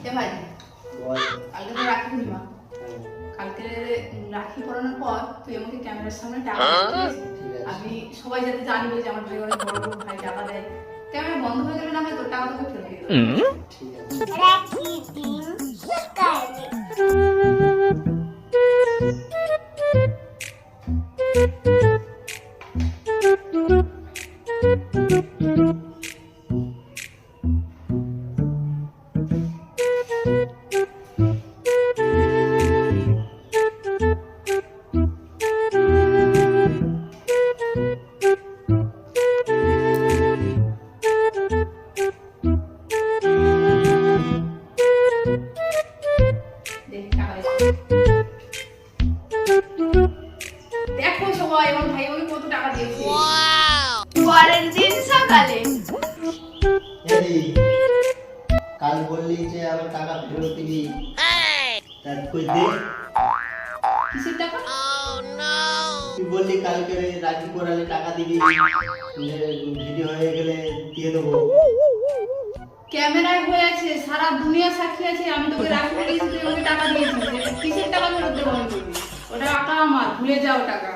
এ ভাই কালকে তো রাখি পূর্ণিমা, কালকে রাখি পরানোর পর তুই আমাকে ক্যামেরার সামনে টাকা দিস। আমি সবাই যাতে জানবে যে আমার ভাই অনেক বড় বড় ভাই টাকা দেয়। ক্যামেরা বন্ধ হয়ে গেলে না হয় তোর টাকা তোকে ফেরত দিয়ে দেবো। ঠিক আছে। দেখো সবাই আমার ভাই আমাকে কত টাকা দিয়েছে। পরের দিন সকালে কাল বললি যে আমার টাকা ফেরত দিবি, তার কই দে। কিসের টাকা? তুই বললি কালকে রাখি পরালে টাকা দিবি, ভিডিও হয়ে গেলে দিয়ে দেবো। ক্যামেরায় হয়ে আছে, সারা দুনিয়া সাক্ষী আছে, আমি তোকে রাখি দিয়েছি, তুই আমাকে টাকা দিয়েছিস। কিসের টাকা ফেরত দেবো আমি বলবি? ওটা টাকা আমার, ভুলে যাও টাকা।